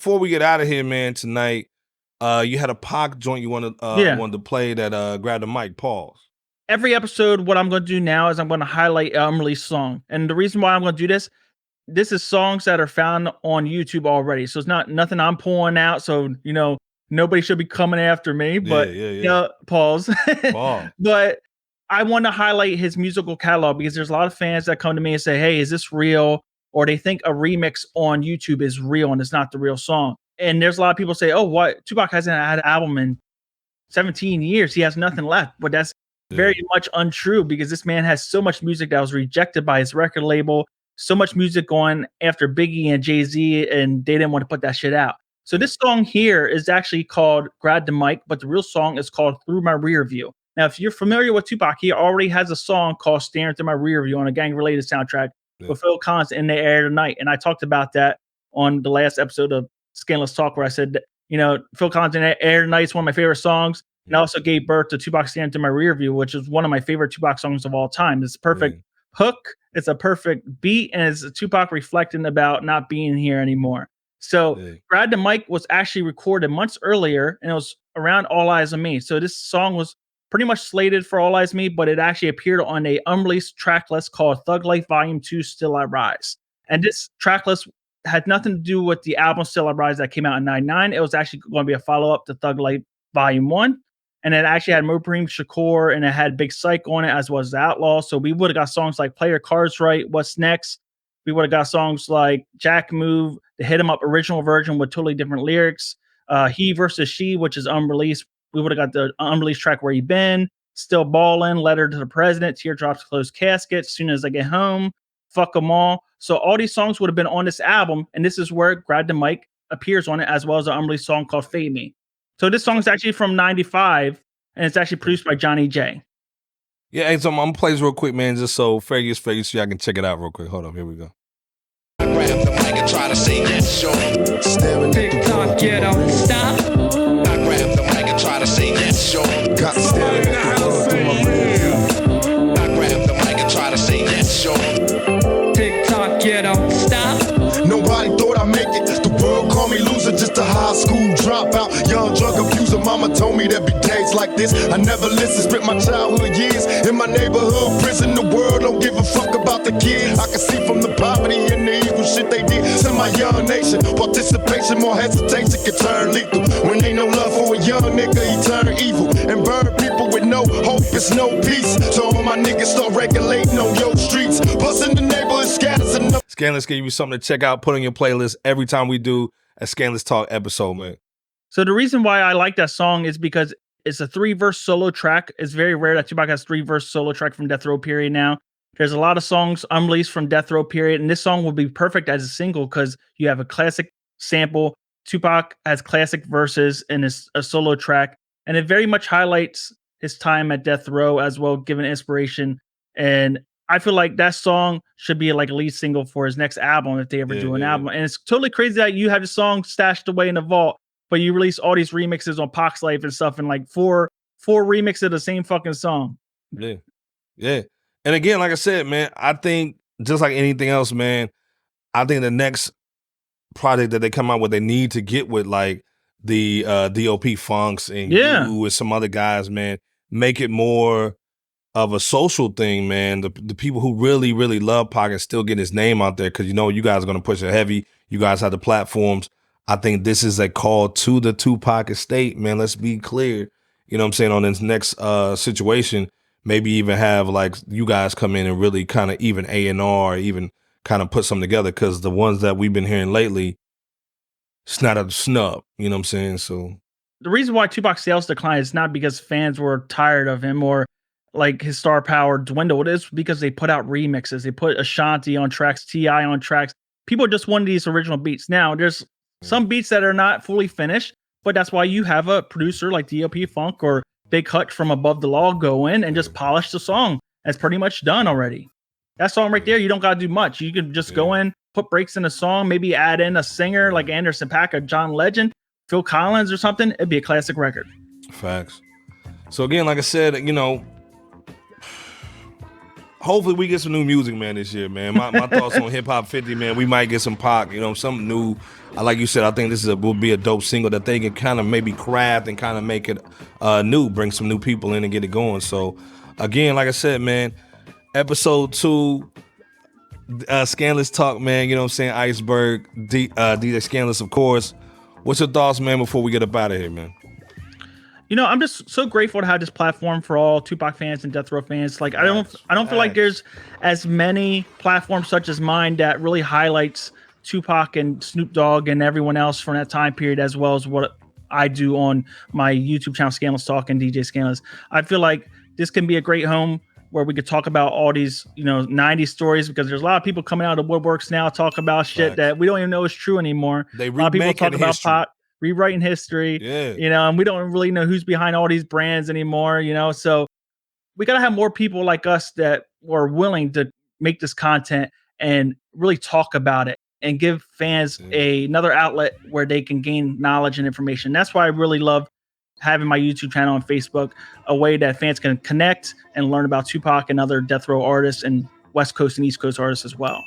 before we get out of here, man, tonight, you had a Pac joint you wanted to play that Grab the Mic. Pause. Every episode, what I'm going to do now is I'm going to highlight an unreleased song. And the reason why I'm going to do this is songs that are found on YouTube already. So it's not nothing I'm pulling out. So, nobody should be coming after me. But, pause. Pause. But I want to highlight his musical catalog because there's a lot of fans that come to me and say, hey, is this real? Or they think a remix on YouTube is real and it's not the real song. And there's a lot of people say, oh, what? Tupac hasn't had an album in 17 years. He has nothing left. But that's very much untrue because this man has so much music that was rejected by his record label, so much music going after Biggie and Jay-Z, and they didn't want to put that shit out. So this song here is actually called Grab the Mic, but the real song is called Through My Rear View. Now, if you're familiar with Tupac, he already has a song called Staring Through My Rear View on a gang-related soundtrack with Phil Collins in the air tonight. And I talked about that on the last episode of Skandalous Talk, where I said, Phil Collins in the air tonight is one of my favorite songs. And I also gave birth to Tupac Staring Through My Rear View, which is one of my favorite Tupac songs of all time. It's a perfect hook. It's a perfect beat. And it's Tupac reflecting about not being here anymore. So Grab the Mic was actually recorded months earlier, and it was around All Eyes on Me. So this song was pretty much slated for All Eyes on Me, but it actually appeared on a unreleased track list called Thug Life Volume 2 Still I Rise. And this track list had nothing to do with the album Still I Rise that came out in 99. It was actually going to be a follow-up to Thug Life Volume 1. And it actually had Mopreme, Shakur, and it had Big Psych on it, as well as the Outlaw. So we would have got songs like Play Your Cards Right, What's Next. We would have got songs like Jack Move, the Hit 'Em Up original version with totally different lyrics. He versus She, which is unreleased. We would have got the unreleased track Where You Been, Still Ballin', Letter to the President, Teardrops, Closed Casket, Soon As I Get Home, Fuck 'Em All. So all these songs would have been on this album, and this is where Grab the Mic appears on it, as well as an unreleased song called Fade Me. So this song is actually from 95, and it's actually produced by Johnny J. Yeah, hey, so I'm going to play this real quick, man, just so fair use so y'all can check it out real quick. Hold on, here we go. I grab the mic and try to sing that show. TikTok, get up, stop. I grab the mic and try to sing that show. Got to stare in the house, I grab the mic and try to sing that show. TikTok, get up, stop. Nobody thought I'd make it. The world called me loser, just a high school dropout. Young drug abuser, mama told me there'd be days like this. I never listened, spent my childhood years in my neighborhood prison. The world don't give a fuck about the kids. I can see from the poverty and the evil shit they did to my young nation. Participation, more hesitation can turn lethal. When ain't no love for a young nigga, he turn evil and burn people with no hope, it's no peace. So all my niggas start regulating on your streets. Busting the neighborhood scatters and no. Skandalous give you something to check out, put on your playlist every time we do a Skandalous Talk episode, man. So the reason why I like that song is because it's a 3-verse solo track. It's very rare that Tupac has 3-verse solo track from Death Row period now. There's a lot of songs unreleased from Death Row period, and this song will be perfect as a single because you have a classic sample. Tupac has classic verses in a solo track, and it very much highlights his time at Death Row as well, giving inspiration. And I feel like that song should be like a lead single for his next album if they ever do an album. And it's totally crazy that you have the song stashed away in the vault, but you release all these remixes on Pac's Life and stuff, and like four remixes of the same fucking song. Yeah. Yeah. And again, like I said, man, I think just like anything else, man, I think the next project that they come out with, they need to get with like the DOP Funks and you with some other guys, man, make it more of a social thing, man. The people who really, really love Pac and still get his name out there, because you guys are going to push it heavy. You guys have the platforms. I think this is a call to the Tupac estate, man. Let's be clear. You know what I'm saying? On this next situation, maybe even have like you guys come in and really kind of even A&R, even kind of put something together, because the ones that we've been hearing lately, it's not a snub. You know what I'm saying? So the reason why Tupac's sales declined is not because fans were tired of him or like his star power dwindled. It's because they put out remixes. They put Ashanti on tracks, T.I. on tracks. People just wanted these original beats. Now, there's some beats that are not fully finished, but that's why you have a producer like D.O.P. Funk or Big Hutch from Above the Law go in and just polish the song. That's pretty much done already. That song right there, you don't got to do much. You can just go in, put breaks in the song, maybe add in a singer like Anderson .Paak or John Legend, Phil Collins or something. It'd be a classic record. Facts. So again, like I said, hopefully we get some new music, man, this year, man. My thoughts on Hip Hop 50, man. We might get some Pac, something new. Like you said, I think this will be a dope single that they can kind of maybe craft and kind of make it new, bring some new people in and get it going. So, again, like I said, man, episode 2, Scandalous Talk, man. You know what I'm saying? Iceberg, DJ Scandalous, of course. What's your thoughts, man, before we get up out of here, man? I'm just so grateful to have this platform for all Tupac fans and Death Row fans. Like, I don't feel like there's as many platforms such as mine that really highlights Tupac and Snoop Dogg and everyone else from that time period, as well as what I do on my YouTube channel, Scandalous Talk and DJ Scandalous. I feel like this can be a great home where we could talk about all these, 90s stories, because there's a lot of people coming out of the woodworks now talking about shit that we don't even know is true anymore. A lot of people talk about Pac rewriting history, and we don't really know who's behind all these brands anymore, so we got to have more people like us that are willing to make this content and really talk about it and give fans another outlet where they can gain knowledge and information. That's why I really love having my YouTube channel and Facebook, a way that fans can connect and learn about Tupac and other Death Row artists and West Coast and East Coast artists as well.